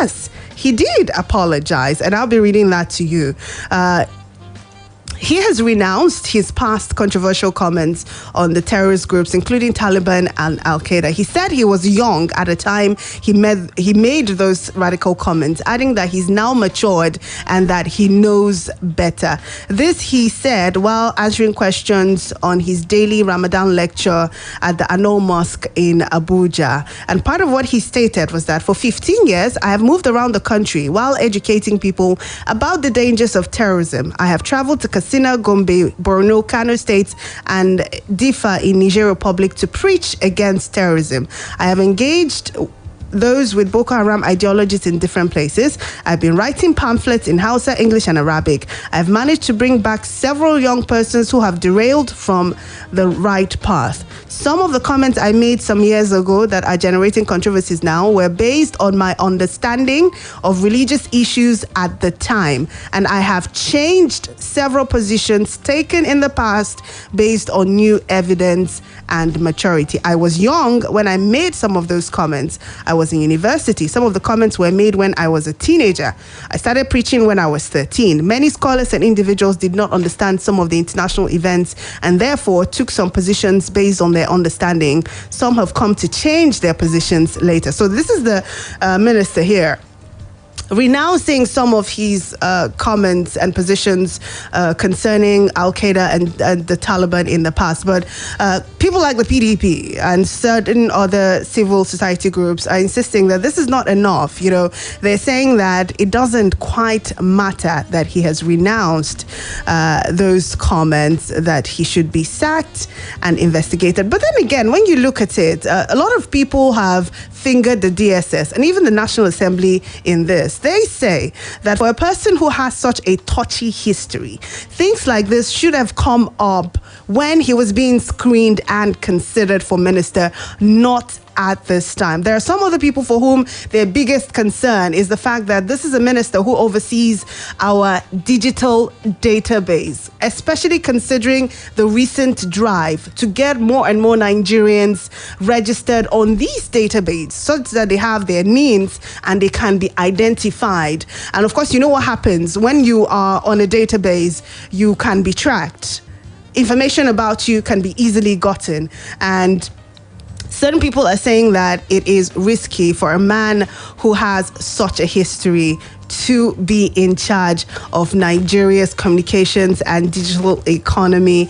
yes, he did apologize, and I'll be reading that to you. He has renounced his past controversial comments on the terrorist groups, including Taliban and Al-Qaeda. He said he was young at the time he made those radical comments, adding that he's now matured and that he knows better. This he said while answering questions on his daily Ramadan lecture at the Anor Mosque in Abuja. And part of what he stated was that for 15 years, I have moved around the country while educating people about the dangers of terrorism. I have traveled to Katsina, Gombe, Borno, Kano states, and Difa in Niger Republic to preach against terrorism. I have engaged those with Boko Haram ideologies in different places. I've been writing pamphlets in Hausa, English, and Arabic. I've managed to bring back several young persons who have derailed from the right path. Some of the comments I made some years ago that are generating controversies now were based on my understanding of religious issues at the time, and I have changed several positions taken in the past based on new evidence and maturity. I was young when I made some of those comments. I was in university. Some of the comments were made when I was a teenager. I started preaching when I was 13. Many scholars and individuals did not understand some of the international events and therefore took some positions based on their understanding. Some have come to change their positions later. So this is the minister here, renouncing some of his comments and positions concerning Al-Qaeda and the Taliban in the past. But people like the PDP and certain other civil society groups are insisting that this is not enough. You know, they're saying that it doesn't quite matter that he has renounced those comments, that he should be sacked and investigated. But then again, when you look at it, a lot of people have fingered the DSS and even the National Assembly in this. They say that for a person who has such a touchy history, things like this should have come up when he was being screened and considered for minister, not at this time. There are some other people for whom their biggest concern is the fact that this is a minister who oversees our digital database, especially considering the recent drive to get more and more Nigerians registered on these databases such that they have their names and they can be identified. And of course, you know what happens when you are on a database, you can be tracked. Information about you can be easily gotten, and certain people are saying that it is risky for a man who has such a history to be in charge of Nigeria's communications and digital economy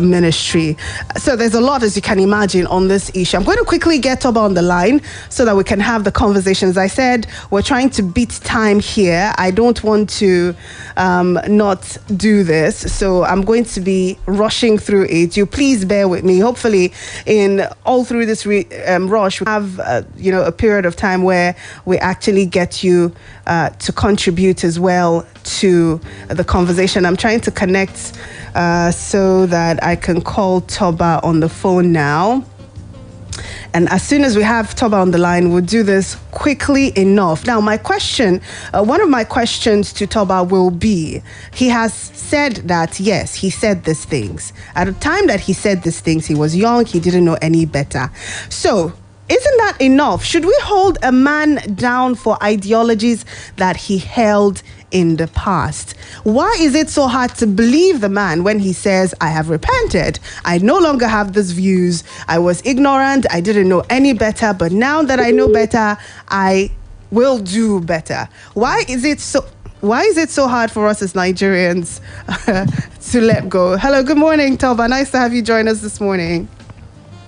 ministry. So there's a lot, as you can imagine, on this issue. I'm going to quickly get Toba on the line so that we can have the conversation. As I said, we're trying to beat time here. I don't want to not do this, so I'm going to be rushing through it. You please bear with me. Hopefully, in all through this rush, we have a period of time where we actually get you to contribute as well to the conversation. I'm trying to connect so that I can call Toba on the phone now. And as soon as we have Toba on the line, we'll do this quickly enough. Now, my question, one of my questions to Toba will be, he has said that, yes, he said these things. At the time that he said these things, he was young, he didn't know any better. So, isn't that enough? Should we hold a man down for ideologies that he held in the past? Why is it so hard to believe the man when he says, I have repented, I no longer have these views, I was ignorant, I didn't know any better, but now that I know better, I will do better? Why is it so hard for us as Nigerians to let go? Hello, good morning, Toba. Nice to have you join us this morning.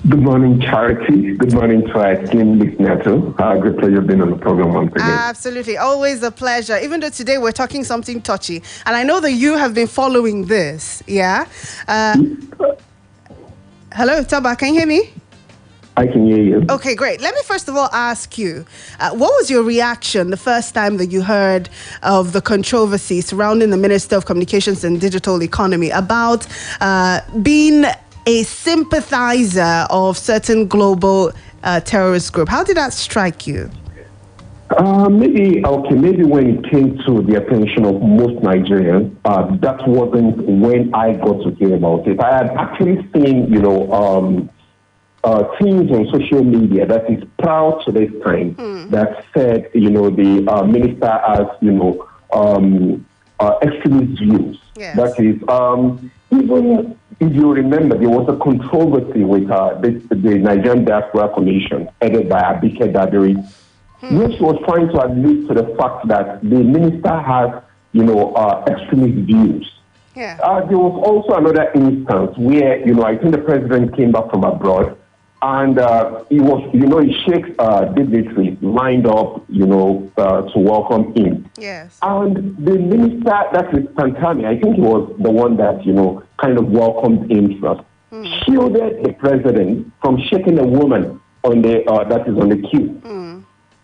Good morning, Charity. Good morning to our esteemed listener too. Great pleasure being on the program once again. Absolutely. Always a pleasure. Even though today we're talking something touchy. And I know that you have been following this. Yeah? Hello, Toba. Can you hear me? I can hear you. Okay, great. Let me first of all ask you, what was your reaction the first time that you heard of the controversy surrounding the Minister of Communications and Digital Economy about being a sympathizer of certain global terrorist group? How did that strike you? Maybe when it came to the attention of most Nigerians, that wasn't when I got to hear about it. I had actually seen, things on social media that is proud to this time that said, the minister has, extremist views. Yes. That is, even if you remember, there was a controversy with the Nigerian Diaspora Commission headed by Abike Dadiri, which was trying to allude to the fact that the minister has, extremist views. Yeah. There was also another instance where, I think the president came back from abroad and he was, he shakes dignitaries lined up, to welcome him. Yes. And the minister, that is Pantami, I think he was the one that, kind of welcomed him first, shielded the president from shaking a woman on the that is on the queue.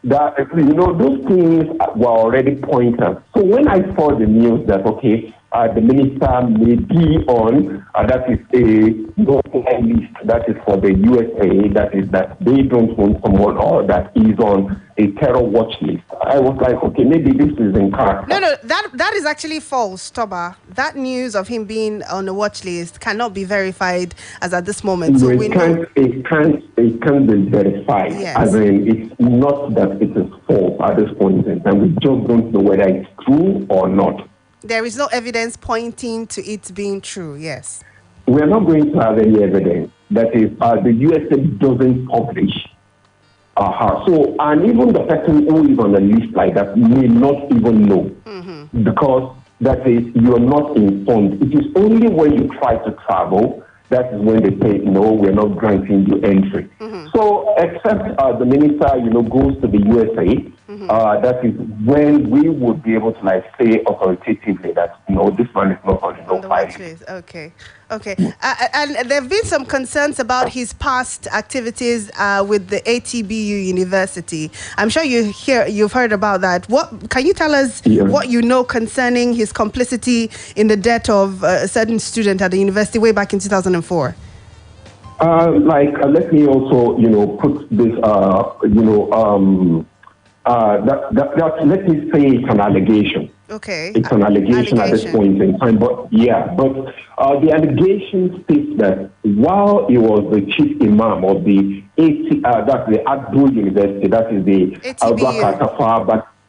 That, those things were already pointers. So when I saw the news that, okay, the minister may be on, that is a no-fly list, that is for the USA, that is that they don't want someone or that is on a terror watch list. I was like, okay, maybe this is in character. No, that is actually false, Toba. That news of him being on the watch list cannot be verified as at this moment. So it can't be verified. Yes. As in, it's not that it is false at this point in time. We just don't know whether it's true or not. There is no evidence pointing to it being true, yes. We are not going to have any evidence. That is, the USA doesn't publish. So, and even the person who is on a list like that may not even know. Because that is, you are not informed. It is only when you try to travel, that is when they say, no, we're not granting you entry. So, except the minister, goes to the USA, that is when we would be able to say authoritatively that this man is not on the watch list. Okay. And there have been some concerns about his past activities with the ATBU University. I'm sure you've heard about that. What can you tell us what you know concerning his complicity in the death of a certain student at the university way back in 2004? Let me also, put this, let me say it's an allegation. Okay. It's an allegation at this point in time. But the allegation states that while he was the chief imam of the that's the Abdul University, that is the Abubakar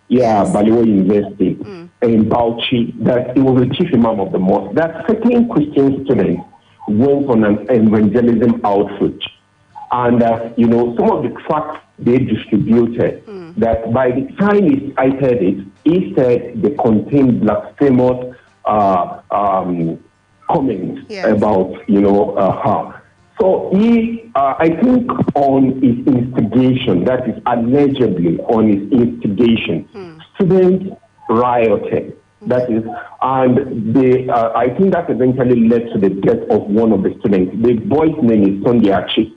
Baliwa University in Bauchi, that he was the chief imam of the mosque, that certain Christian students went on an evangelism outreach. And some of the tracts they distributed, that by the time he cited it, he said they contained blasphemous comments about, her. So he, I think on his instigation, that is allegedly on his instigation, students rioted. That is, and I think that eventually led to the death of one of the students. The boy's name is Sunday Achi.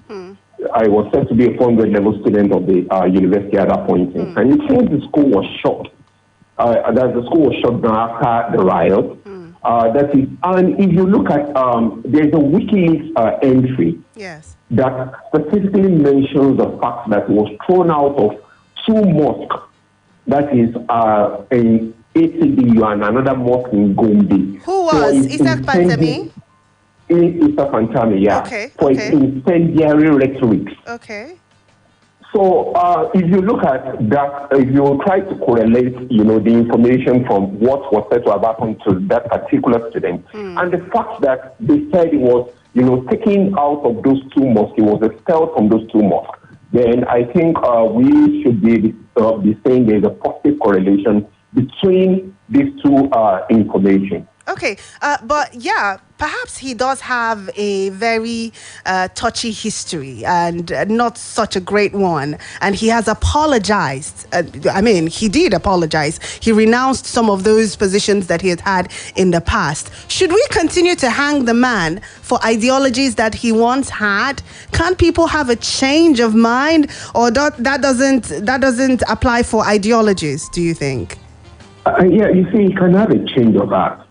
I was said to be a 400 level student of the university at that point. And it seems the school was shocked. That the school was shut down after the riot. That is, and if you look at, there's a WikiLeaks entry that specifically mentions the fact that it was thrown out of two mosques. That is in ACBU and another mosque in Gombe. Who was? Is that Pantami? Mr. Pantami, yeah. Okay. For its incendiary rhetoric. Okay. So if you look at that, if you try to correlate, the information from what was said to have happened to that particular student, and the fact that they said it was, taken out of those two mosques, it was expelled from those two mosques, then I think we should be saying there's a positive correlation between these two information. Okay, but perhaps he does have a very touchy history and not such a great one. And he has apologized. He did apologize. He renounced some of those positions that he had in the past. Should we continue to hang the man for ideologies that he once had? Can't people have a change of mind, or that doesn't apply for ideologies? Do you think? You see, you can have a change of heart.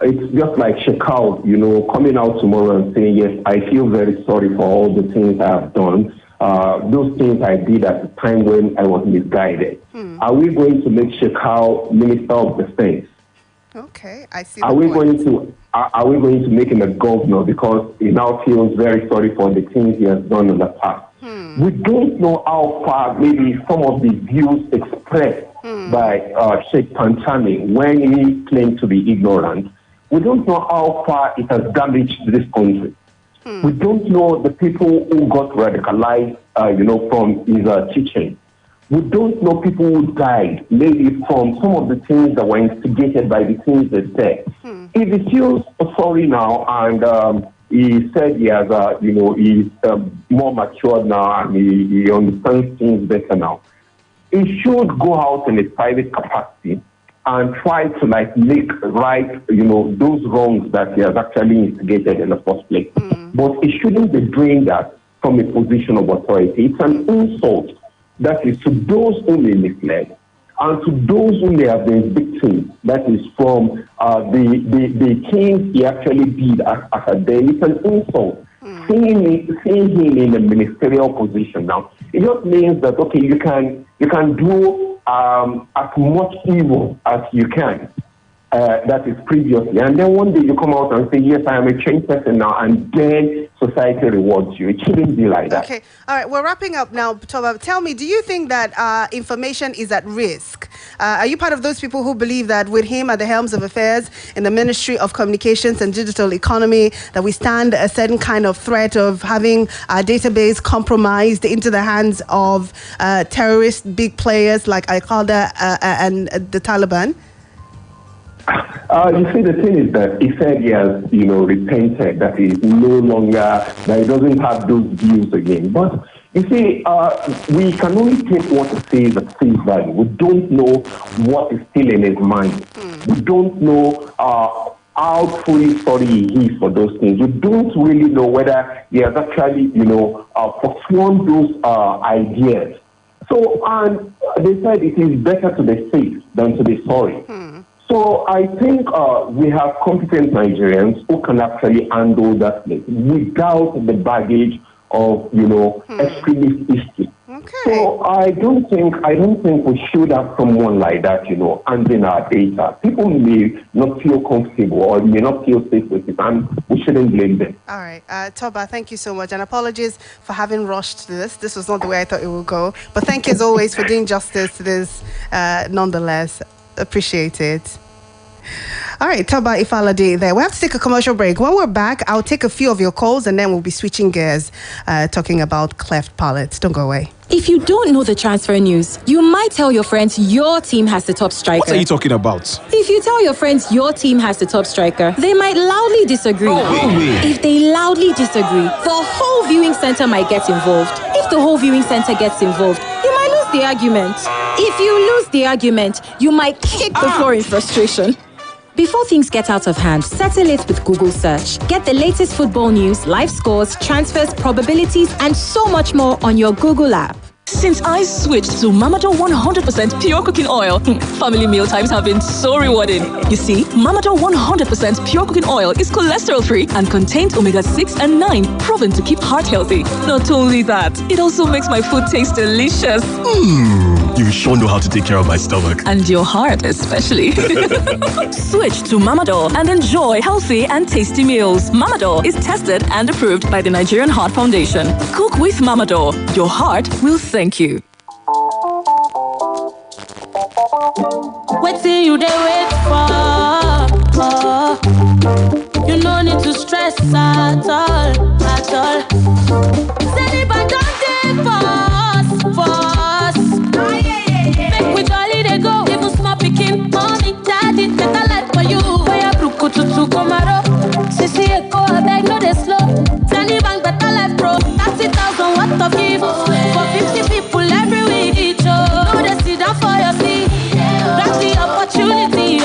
It's just like Shekau, coming out tomorrow and saying, yes, I feel very sorry for all the things I have done. Those things I did at the time when I was misguided. Are we going to make Shekau Minister of Defense? Okay, I see. Are we going to make him a governor because he now feels very sorry for the things he has done in the past? We don't know how far maybe some of the views expressed by Sheikh Pantami when he claimed to be ignorant. We don't know how far it has damaged this country. We don't know the people who got radicalized, from his teaching. We don't know people who died, maybe from some of the things that were instigated by the things they said. If he feels sorry now and he said he has, he's more matured now and he understands things better now, he should go out in a private capacity and try to make right, those wrongs that he has actually instigated in the first place. But he shouldn't be doing that from a position of authority. It's an insult. That is to those who may misled and to those who may have been victims. That is from the things he actually did as a day. It's an insult. Seeing him in a ministerial position now, it just means that okay, you can do as much evil as you can. That is previously, and then one day you come out and say, yes, I am a changed person now, and then society rewards you. It shouldn't be like that. Okay, all right, we're wrapping up now. Toba, tell me, do you think that information is at risk? Are you part of those people who believe that with him at the helms of affairs in the Ministry of Communications and Digital Economy, that we stand a certain kind of threat of having our database compromised into the hands of terrorist big players like Al-Qaeda and the Taliban? You see, the thing is that he said he has, repented, that he no longer, that he doesn't have those views again. But you see, we can only take what he says at face value. We don't know what is still in his mind. We don't know how fully sorry he is for those things. We don't really know whether he has actually, performed those ideas. So, and they said it is better to be safe than to be sorry. So I think we have competent Nigerians who can actually handle that place without the baggage of, extremist history. Okay. So I don't think we should have someone like that, handling our data. People may not feel comfortable or may not feel safe with it, and we shouldn't blame them. All right. Toba, thank you so much. And apologies for having rushed this. This was not the way I thought it would go. But thank you as always for doing justice to this nonetheless. Appreciate it. All right, Toba Ifalade there. We have to take a commercial break. When we're back, I'll take a few of your calls and then we'll be switching gears, talking about cleft palates. Don't go away. If you don't know the transfer news, you might tell your friends your team has the top striker. What are you talking about? If you tell your friends your team has the top striker, they might loudly disagree. If they loudly disagree, the whole viewing center might get involved. If the whole viewing center gets involved, you might lose the argument. If you lose the argument, you might kick the floor in frustration. Before things get out of hand, settle it with Google Search. Get the latest football news, live scores, transfers, probabilities, and so much more on your Google app. Since I switched to Mamador 100% pure cooking oil, family meal times have been so rewarding. You see, Mamador 100% pure cooking oil is cholesterol-free and contains omega-6 and 9, proven to keep heart healthy. Not only that, it also makes my food taste delicious. You sure know how to take care of my stomach. And your heart, especially. Switch to Mamador and enjoy healthy and tasty meals. Mamador is tested and approved by the Nigerian Heart Foundation. Cook with Mamador. Your heart will thank you. Wait till you dey wait for. You no need to stress at all, at all. Say but don't take for us. Make we jolly they go. Even small picking, mommy, daddy, better life for you. Oya bruku tutu komaro. Sisi eko abeg no dey slow. Tiny bank better life bro. 30,000 worth of gift for 50 people every week. No dey sit down for your seat. Grab the opportunity.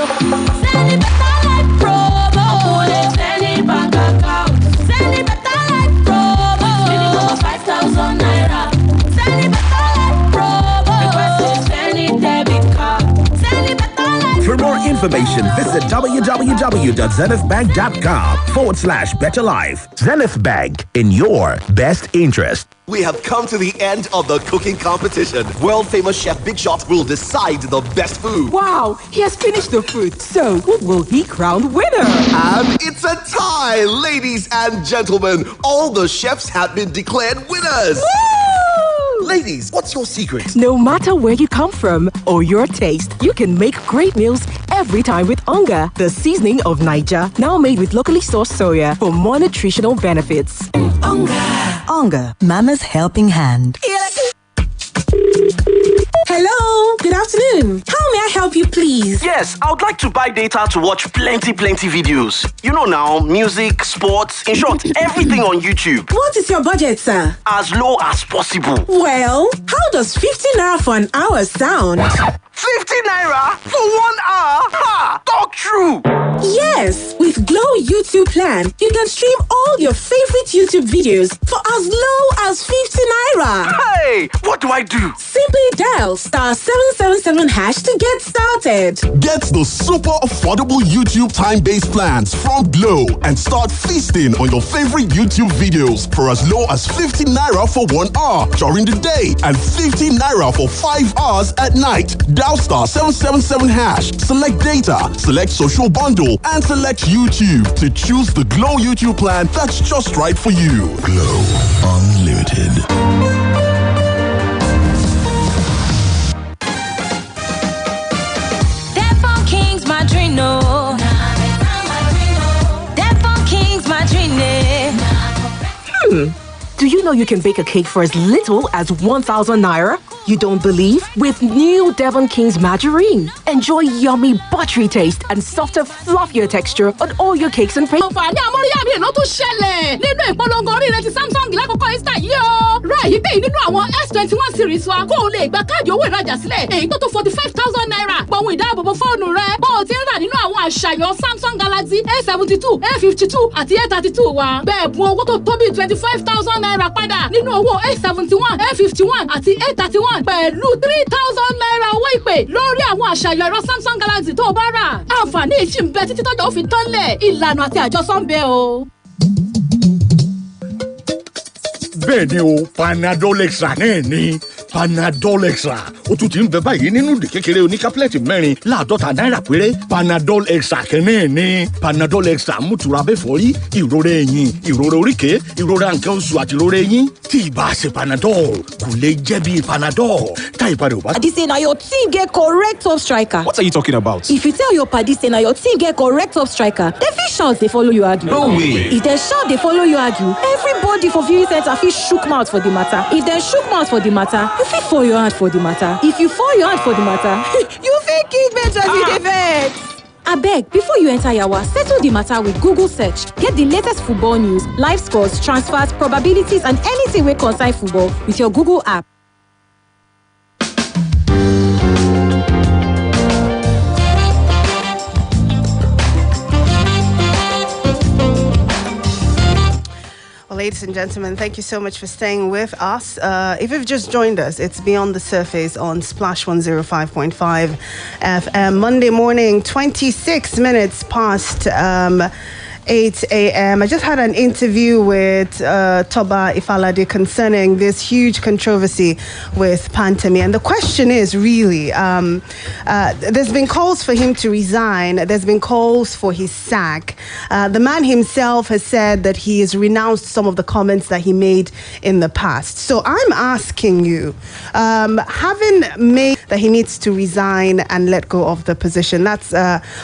Send it better life promo. Send it bank account. Send it better life promo. Minimum of 5,000 naira. Send it better life promo. Request send it debit card. Send it better life. For more information, visit www.zenithbank.com/betterlife. Zenith Bank, in your best interest. we have come to the end of the cooking competition. World famous chef Big Shot will decide the best food. Wow, he has finished the food. So, who will he crown winner? And it's a tie, ladies and gentlemen. All the chefs have been declared winners. Woo! Ladies, what's your secret? No matter where you come from or your taste, you can make great meals every time with Onga, the seasoning of Niger. Now made with locally sourced soya for more nutritional benefits. Onga, Mama's helping hand. Hello, good afternoon. How may I help you, please? Yes, I would like to buy data to watch plenty videos. You know now, music, sports, in short, everything on YouTube. What is your budget, sir? As low as possible. Well, how does 50 naira for an hour sound? 50 naira for 1 hour? Ha! Talk true! Yes, with Glow YouTube plan, you can stream all your favorite YouTube videos for as low as 50 naira. Hey, what do I do? Simply dial *777# to get started. Get the super affordable YouTube time-based plans from Glow and start feasting on your favorite YouTube videos for as low as 50 naira for 1 hour during the day and 50 naira for 5 hours at night. Dial *777#. Select data, select social bundle, and select YouTube to choose the Glow YouTube plan that's just right for you. Glow Unlimited. King's my dream, no. That King's my dream, Do you know you can bake a cake for as little as 1,000 naira? You don't believe? With new Devon King's margarine. Enjoy yummy, buttery taste and softer, fluffier texture on all your cakes and pastries. Samsung lákòókò Easter yìí o. Ra èyíkéyìí nínú àwọn S21 series wa kó o lè gba káàdì owó ìrajà sílẹ̀ èyí tó tó 45,000 naira. Gbọ̀hún ìdáàbòbò fóònù rẹ bó o ti ń rà nínú àwọn àṣàyàn Samsung Galaxy A72, A52 àti A32 wa. Bẹ́ẹ̀ bu owó tó tó bí 25,000 naira padà nínú owó A71, A51 àti A31 pẹ̀lú 3,000 naira owó ìpè lórí àwọn àṣàyàn ẹ̀rọ Samsung Galaxy tó o bá rà. Àǹfààní yìí ṣì ń bẹ títí tọ́jọ́ ó fi tán lẹ̀. Ìlànà àti àjọsọ ń bẹ o. Bẹ́ẹ̀ni o, Panadol Extra náà ni Panadol Extra. Ó tún ti ń bẹ báyìí nínú ìdè kékeré oníkápẹ́lẹ̀tì mẹ́rin láàdọ́ta náírà péré. Panadol Extra kan náà ni Panadol Extra mú tura bẹ́ẹ̀ fọ́rí, ìrora ẹ̀yìn, ìrora oríkèé, ìrora nǹkan oṣù àti ìrora eyín. Tí ìbá ṣe Panadol, kò lè jẹ́ bí Panadol. Táyì padà ò bá. Padi say na your team get correct top striker. What are you talking about? If you tell your padi say na your team get correct top striker, dem fit shout dey follow you argue. No way. If dem shout dey follow you argue, everybody for viewing centre fit shook mouth for the matter. If dem shook mouth for the matter, you fit fall your hand for the matter. If you fall your hand for the matter, you fit kick bench as you dey vex. Abeg, before you enter yawa, settle the matter with Google search. Get the latest football news, live scores, transfers, probabilities, and anything wey concern football with your Google app. Ladies and gentlemen, thank you so much for staying with us. If you've just joined us, it's Beyond the Surface on Splash 105.5 FM. Monday morning, 26 minutes past 8 a.m. I just had an interview with Toba Ifalade concerning this huge controversy with Pantami. And the question is really, there's been calls for him to resign. There's been calls for his sack. The man himself has said that he has renounced some of the comments that he made in the past. So I'm asking you, having made that he needs to resign and let go of the position, that's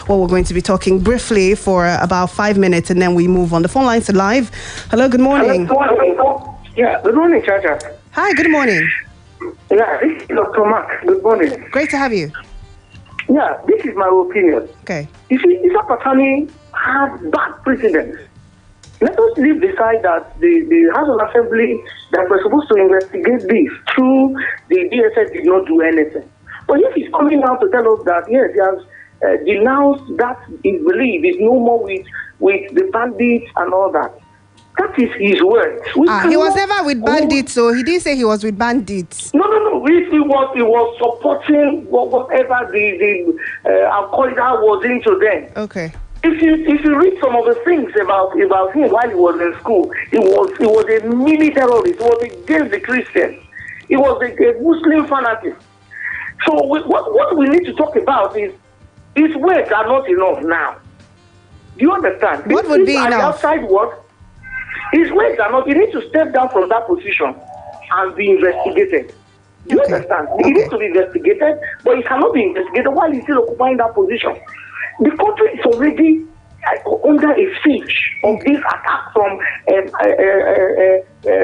what we're going to be talking briefly for about 5 minutes. And then we move on. The phone lines are live. Hello, good morning. Yeah, good morning, Chacha. Hi, good morning. Yeah, this is Dr. Mark. Good morning. Great to have you. Yeah, this is my opinion. Okay. You see, Isa Patani has bad precedents. Let us leave the side that the House of Assembly that were supposed to investigate this through the DSS did not do anything. But if he's coming out to tell us that, yes, he has denounced that his belief is no more with the bandits and all that. That is his word. He was never with bandits, so he didn't say he was with bandits. No. He was supporting whatever the Al-Qaeda was into then. Okay. if you read some of the things about him while he was in school, he was a mini terrorist. He was against the Christians. He was a Muslim fanatic. So what we need to talk about is his words are not enough now. Do you understand? What would be enough? Outside work, his words are not. He needs to step down from that position and be investigated. Do you understand? He needs to be investigated, but he cannot be investigated while he's still occupying that position. The country is already under a siege of these attacks from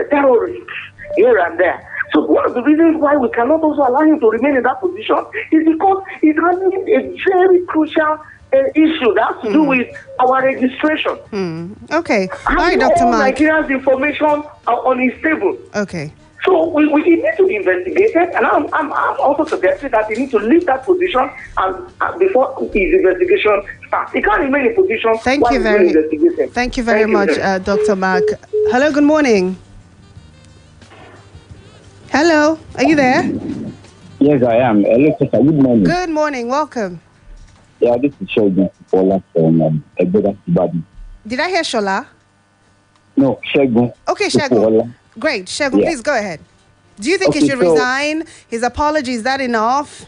terrorists here and there. So one of the reasons why we cannot also allow him to remain in that position is because he's handling a very crucial issue that has to do with our registration. Okay. All right, Dr. Mark. Nigeria's information on his table. Okay. So we need to be investigated, and I'm also suggesting that he needs to leave that position and before his investigation starts. He can't remain in position Thank you very much, Dr. Mark. Hello, good morning. Hello, are you there? Yes, I am. Hello, sister. Good morning. Good morning, welcome. Yeah, this is Shegun from Ibadan. Did I hear Shola? No, Shegun. Okay, Shegun. Great. Shegun, please go ahead. Do you think he should resign? His apology, is that enough?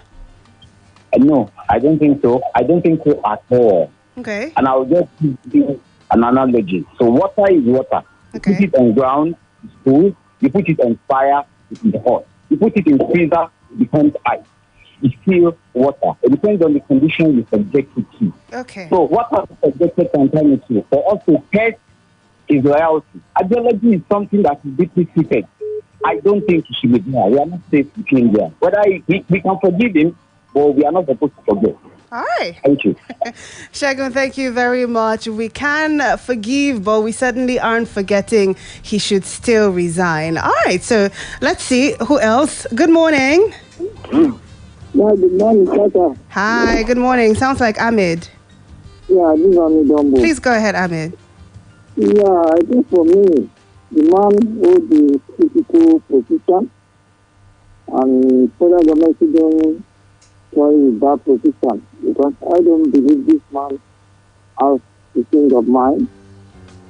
No, I don't think so. I don't think so at all. Okay. And I'll just give you an analogy. So water is water. Okay. You put it on ground, it's cool. You put it on fire, it's hot. You put it in freezer, it becomes ice. It's still water. It depends on the condition you subject it to. Okay. So what was subjected to alternative for us to test is loyalty. Ideology is something that is deeply seated. I don't think he should be there. We are not safe between there. Whether we can forgive him, but we are not supposed to forget. All right. Thank you. Shegun, thank you very much. We can forgive, but we certainly aren't forgetting he should still resign. All right, so let's see who else. Good morning. Yeah, good morning, Tata. Hi, good morning. Sounds like Ahmed. Yeah, this is Ahmed Dombo. Please go ahead, Ahmed. Yeah, I think for me, the man holds the critical position, and federal government shouldn't toy with that position, because I don't believe this man has the thing of mind,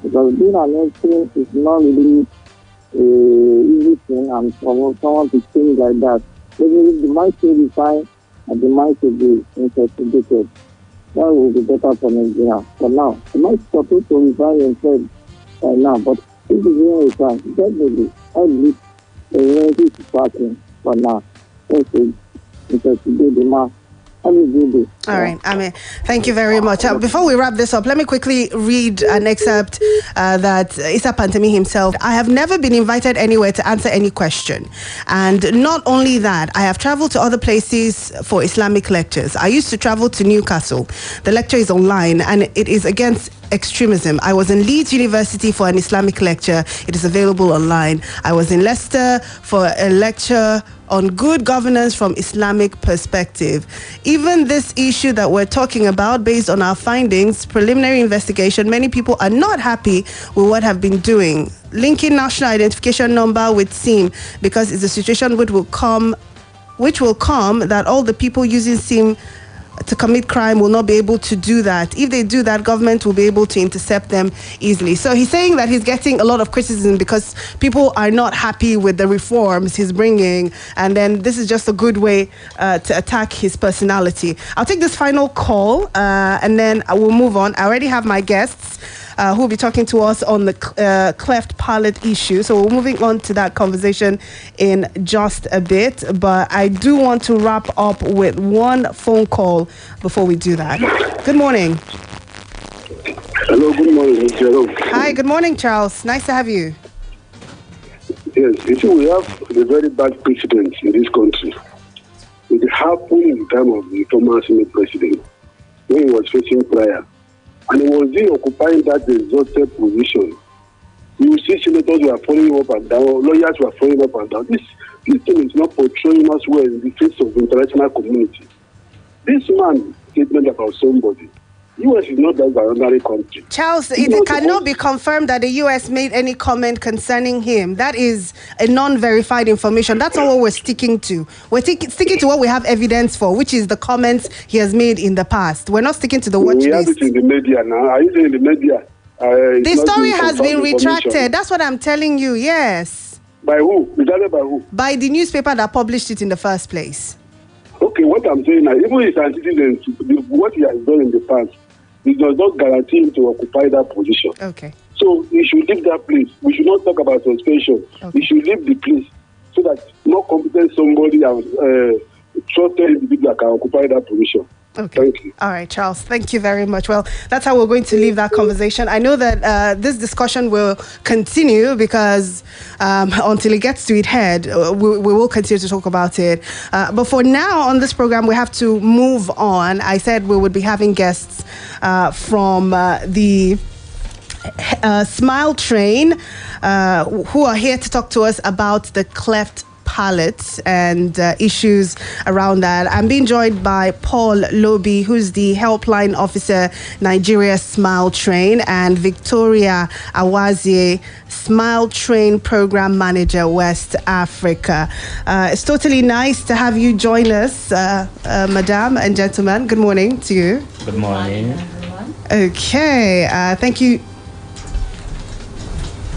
because being an extreme is not really an easy thing, and for someone to think like that, maybe the mind should be fine and the mind should be investigated. That will be better for Nigeria. For now, the man is supposed to resign himself right now, but if he doesn't resign, definitely, I believe the reality is passing for now. Okay. Investigate the man. All right, Amen. Thank you very much. Before we wrap this up, let me quickly read an excerpt that Issa Pantami himself. I have never been invited anywhere to answer any question. And not only that, I have traveled to other places for Islamic lectures. I used to travel to Newcastle. The lecture is online and it is against extremism. I was in Leeds University for an Islamic lecture. It is available online. I was in Leicester for a lecture on good governance from Islamic perspective. Even this issue that we're talking about, based on our findings, preliminary investigation, many people are not happy with what have been doing. Linking national identification number with SIM, because it's a situation which will come that all the people using SIM to commit crime will not be able to do that. If they do that, government will be able to intercept them easily. So he's saying that he's getting a lot of criticism because people are not happy with the reforms he's bringing, and then this is just a good way to attack his personality. I'll take this final call and then I will move on. I already have my guests who will be talking to us on the cleft palate issue. So we're moving on to that conversation in just a bit. But I do want to wrap up with one phone call before we do that. Good morning. Hello, good morning, Jerome. Hi, good morning, Charles. Nice to have you. Yes, you see, we have a very bad precedent in this country. It happened in the time of the former Senate president when he was facing trial. And he was there occupying that exalted position. You see senators were falling up and down, lawyers were falling up and down. This thing is not portraying us well in the face of the international community. This man statement about somebody US is not just an ordinary country. Charles, it cannot be confirmed that the US made any comment concerning him. That is a non-verified information. That's all we're sticking to. We're sticking to what we have evidence for, which is the comments he has made in the past. We're not sticking to the watch list. We have it in the media now. Are you saying in the media? The story has been retracted. That's what I'm telling you, yes. By who? Retracted by who? By the newspaper that published it in the first place. Okay, what I'm saying now, even if an citizen, what he has done in the past, it does not guarantee him to occupy that position. Okay. So he should leave that place. We should not talk about suspension. Okay. He should leave the place so that more competent somebody and trusted individual can occupy that position. Okay. Thank you. All right, Charles. Thank you very much. Well, that's how we're going to leave that conversation. I know that this discussion will continue because until it gets to its head, we will continue to talk about it. But for now on this program, we have to move on. I said we would be having guests from the Smile Train who are here to talk to us about the cleft palate and issues around that. I'm being joined by Paul Lobi, who's the helpline officer, Nigeria Smile Train, and Victoria Awazie, Smile Train program manager, West Africa. It's totally nice to have you join us, madam and gentlemen. Good morning to you. Good morning. Okay, thank you.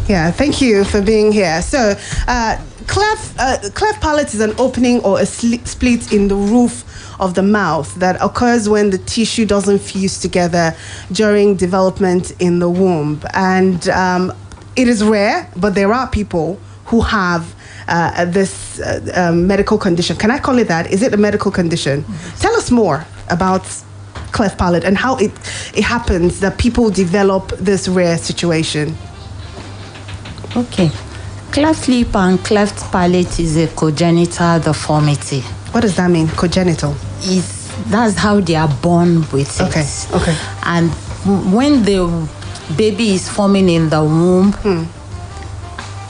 Yeah, thank you for being here. So, cleft palate is an opening or a split in the roof of the mouth that occurs when the tissue doesn't fuse together during development in the womb. And it is rare, but there are people who have this medical condition. Can I call it that? Is it a medical condition? Mm-hmm. Tell us more about cleft palate and how it happens that people develop this rare situation. Okay. Cleft lip and cleft palate is a congenital deformity. What does that mean, congenital? That's how they are born with it. Okay. And when the baby is forming in the womb,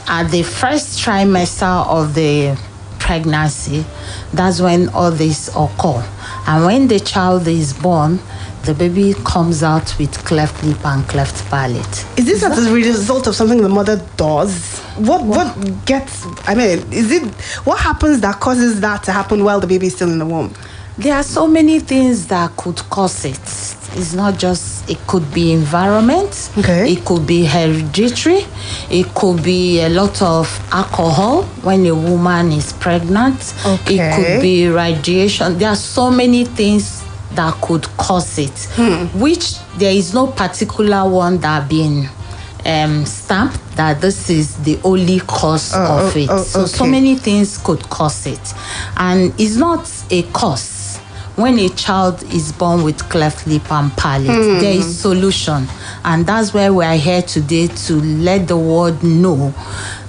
at the first trimester of the pregnancy, that's when all this occur. And when the child is born, the baby comes out with cleft lip and cleft palate. Is this as a result of something the mother does? What gets, I mean, what happens that causes that to happen while the baby is still in the womb? There are so many things that could cause it. It's not just, it could be environment, it could be hereditary, it could be a lot of alcohol when a woman is pregnant, it could be radiation. There are so many things that could cause it, which there is no particular one that been stamped that this is the only cause of it. So many things could cause it. And it's not a cause. When a child is born with cleft lip and palate, there is solution. And that's why we are here today to let the world know.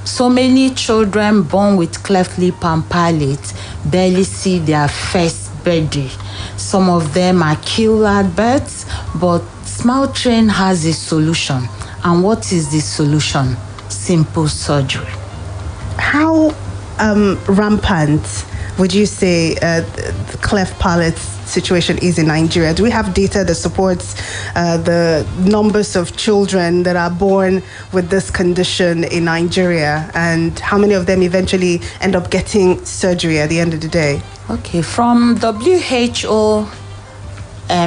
So many children born with cleft lip and palate barely see their first birthday. Some of them are killed at birth, but Smile Train has a solution. And what is the solution? Simple surgery. How rampant would you say the cleft palate situation is in Nigeria? Do we have data that supports the numbers of children that are born with this condition in Nigeria, and how many of them eventually end up getting surgery at the end of the day? Okay, from WHO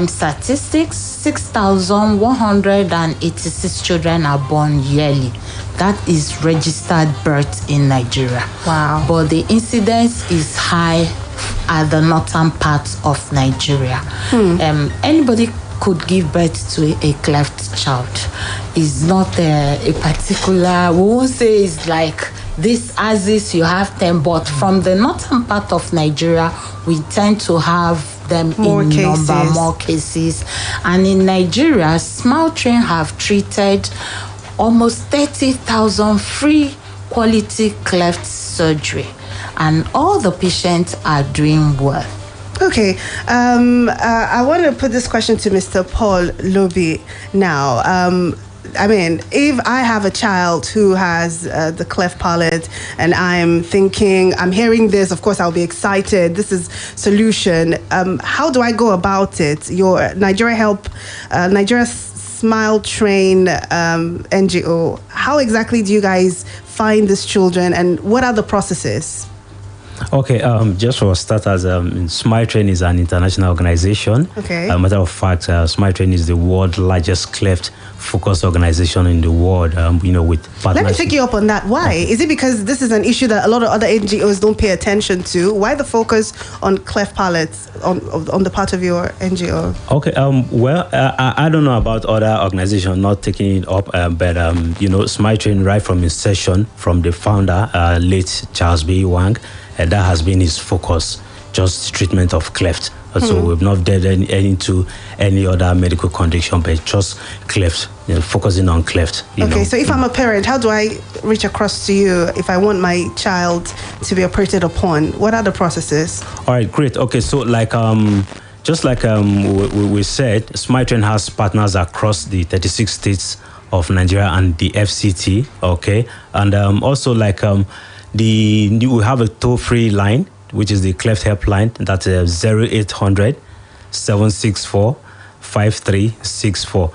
statistics, 6,186 children are born yearly. That is registered birth in Nigeria. Wow. But the incidence is high at the northern part of Nigeria. Anybody could give birth to a cleft child. It's not a particular, we won't say it's like this as this you have them, but from the northern part of Nigeria, we tend to have them more cases. And in Nigeria, Smile Train have treated almost 30,000 free quality cleft surgery, and all the patients are doing well. Okay, I want to put this question to Mr. Paul Lobi now. I mean, if I have a child who has the cleft palate and I'm hearing this, of course, I'll be excited. This is solution. How do I go about it? Your Nigeria Smile Train NGO, how exactly do you guys find these children and what are the processes? Okay, just for starters, Smile Train is an international organization. Okay. As a matter of fact, Smile Train is the world's largest cleft-focused organization in the world, with partners. Let me take you up on that. Why? Is it because this is an issue that a lot of other NGOs don't pay attention to? Why the focus on cleft palates on the part of your NGO? Okay, I don't know about other organizations not taking it up, but, Smile Train, right from inception, from the founder, late Charles B. Wang, that has been his focus, just treatment of cleft. So we've not delved into any other medical condition, but just cleft, focusing on cleft. Okay, so if I'm a parent, how do I reach across to you if I want my child to be operated upon? What are the processes? All right, great. Okay, so just like we said, Smile Train has partners across the 36 states of Nigeria and the FCT. Okay, and also we have a toll-free line, which is the cleft helpline. That's 0800 764 5364.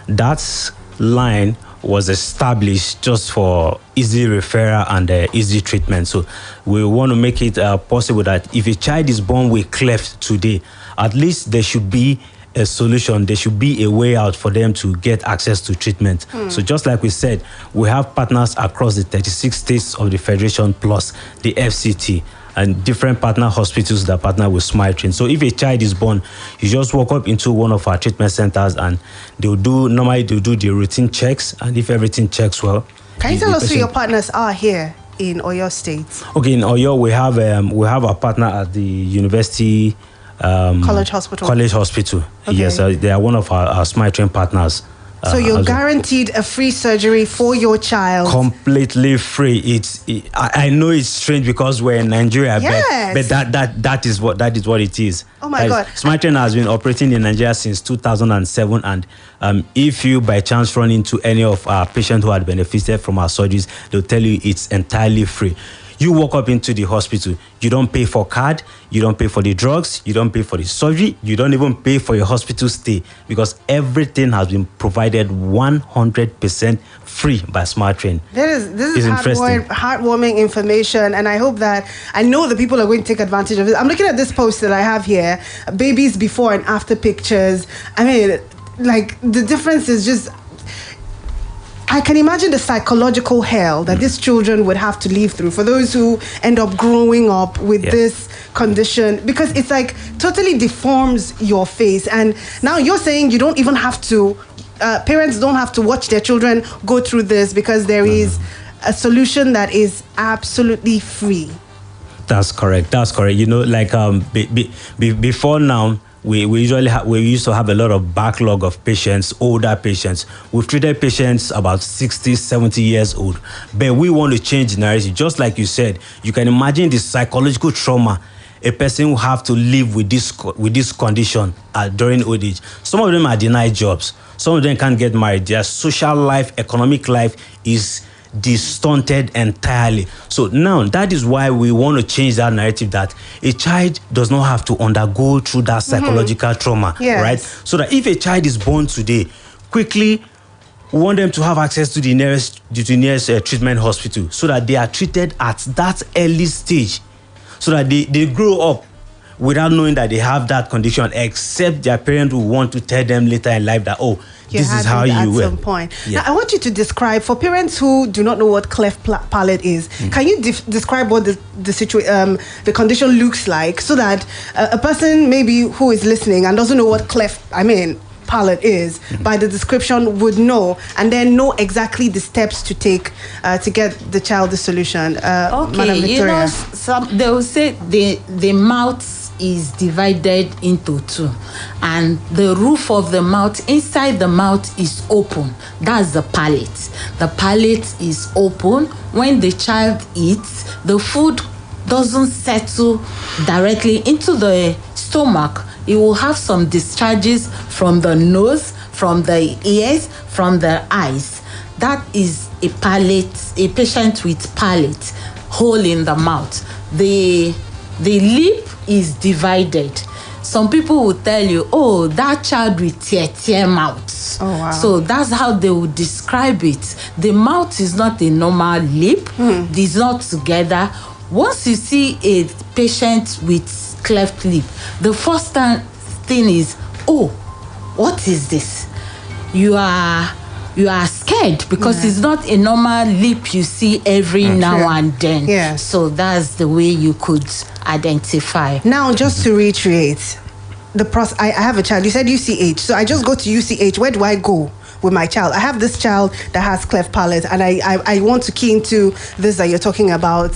That line was established just for easy referral and easy treatment. So we want to make it possible that if a child is born with cleft today, at least there should be a solution. There should be a way out for them to get access to treatment. So just like we said, we have partners across the 36 states of the Federation plus the FCT and different partner hospitals that partner with Smile Train. So if a child is born, you just walk up into one of our treatment centers and they'll do the routine checks, and if everything checks well. Can you tell us who your partners are here in Oyo State? Okay, in Oyo we have a partner at the University College Hospital. Okay. Yes, they are one of our Smile Train partners. So you're guaranteed a free surgery for your child. Completely free. I know it's strange because we're in Nigeria, yes. but that is what it is. Oh my God! Smile Train has been operating in Nigeria since 2007, and if you by chance run into any of our patients who had benefited from our surgeries, they'll tell you it's entirely free. You walk up into the hospital, you don't pay for card, you don't pay for the drugs, you don't pay for the surgery, you don't even pay for your hospital stay, because everything has been provided 100% free by Smile Train. This is heartwarming information, and I know the people are going to take advantage of it. I'm looking at this post that I have here, babies before and after pictures. I mean, the difference is just... I can imagine the psychological hell that these children would have to live through for those who end up growing up with this condition, because it's totally deforms your face. And now you're saying you don't even have to, parents don't have to watch their children go through this because there is a solution that is absolutely free. That's correct. Before now, we used to have a lot of backlog of patients, older patients. We've treated patients about 60, 70 years old. But we want to change the narrative. Just like you said, you can imagine the psychological trauma a person will have to live with this condition during old age. Some of them are denied jobs. Some of them can't get married. Their social life, economic life is stunted entirely. So now that is why we want to change that narrative, that a child does not have to undergo through that psychological trauma, right? So that if a child is born today, quickly we want them to have access to the nearest treatment hospital, so that they are treated at that early stage, so that they grow up without knowing that they have that condition, except their parents will want to tell them later in life that, this is how you will. At some point. Yeah. Now, I want you to describe, for parents who do not know what cleft palate is, can you describe what the condition looks like, so that a person maybe who is listening and doesn't know what palate is, by the description would know, and then know exactly the steps to take to get the child the solution. Madam Victoria. They will say the mouth is divided into two, and the roof of the mouth, inside the mouth, is open. That's the palate. The palate is open. When the child eats, the food doesn't settle directly into the stomach. It will have some discharges from the nose, from the ears, from the eyes. That is a patient with palate, hole in the mouth. The lip is divided. Some people will tell you, oh, that child with tear mouth. Oh, wow. So that's how they would describe it. The mouth is not a normal lip. It's not together. Once you see a patient with cleft lip, the first thing is, oh, what is this? You are scared because it's not a normal lip you see every now and then. Yeah. So that's the way you could identify. Now, just to reiterate, the process. I have a child. You said UCH, so I just go to UCH. Where do I go with my child? I have this child that has cleft palate, and I want to key into this that you're talking about.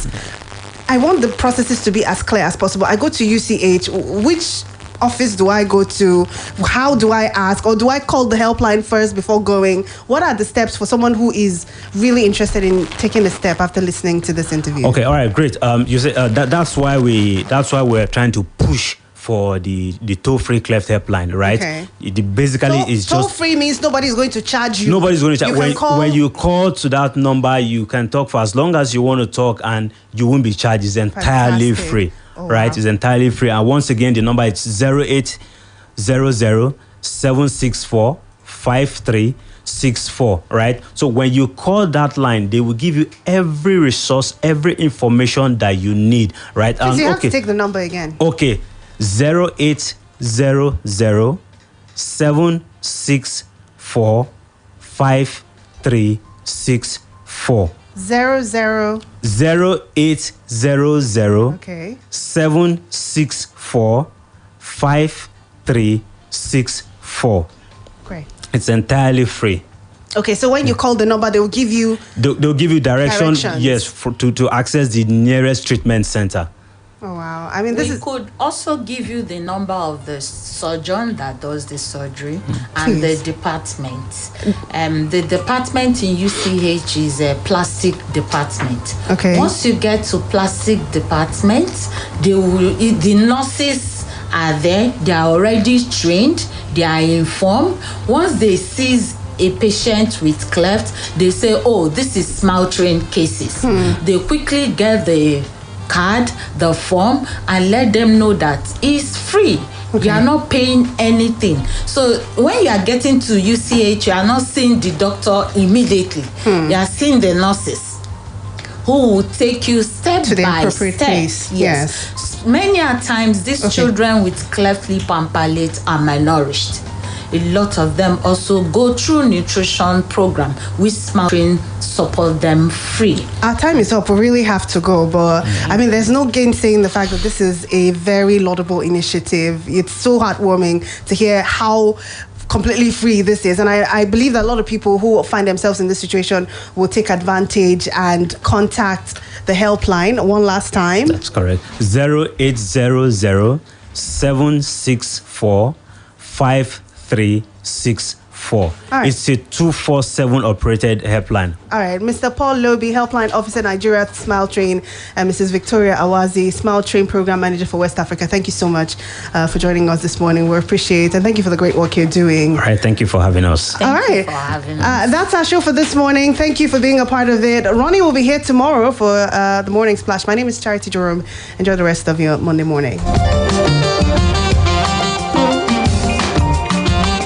I want the processes to be as clear as possible. I go to UCH. Which office do I go to? How do I ask? Or do I call the helpline first before going? What are the steps for someone who is really interested in taking a step after listening to this interview? Okay, all right, great. You say that's why we're trying to push for the toll-free cleft helpline, right? Okay. Basically, it's just toll-free means nobody's going to charge you. Nobody's going to charge. When you call to that number, you can talk for as long as you want to talk, and you won't be charged. It's entirely free. Right, it's entirely free. And once again, the number is 0800-764-5364, right? So when you call that line, they will give you every resource, every information that you need, right? So you have to take the number again. Okay, 0800-764-5364. 0800 okay. 764-5364. Great. It's entirely free. Okay, so when you call the number, they will give you they'll give you directions. Yes, to access the nearest treatment center. Oh wow! I mean, we could also give you the number of the surgeon that does the surgery and the department. The department in UCH is a plastic department. Okay. Once you get to plastic department, the nurses are there. They are already trained. They are informed. Once they seize a patient with cleft, they say, "Oh, this is smile train cases." They quickly get the card, the form, and let them know that it's free. You are not paying anything. So when you are getting to UCH, you are not seeing the doctor immediately. You are seeing the nurses who will take you step to the by appropriate step. place. Yes. Many a times these children with cleft lip and palate are malnourished. A lot of them also go through nutrition program which Smile Train support them free. Our time is up. We really have to go, but I mean, there's no gainsaying the fact that this is a very laudable initiative. It's so heartwarming to hear how completely free this is, and I believe that a lot of people who find themselves in this situation will take advantage and contact the helpline one last time. That's correct. 0800-764-5364. Right. It's a 24/7 operated helpline. All right, Mr. Paul Lobi, Helpline Officer, Nigeria at Smile Train, and Mrs. Victoria Awazi, Smile Train Program Manager for West Africa. Thank you so much for joining us this morning. We appreciate it, and thank you for the great work you're doing. All right, thank you for having us. Thank you for having us. That's our show for this morning. Thank you for being a part of it. Ronnie will be here tomorrow for the Morning Splash. My name is Charity Jerome. Enjoy the rest of your Monday morning.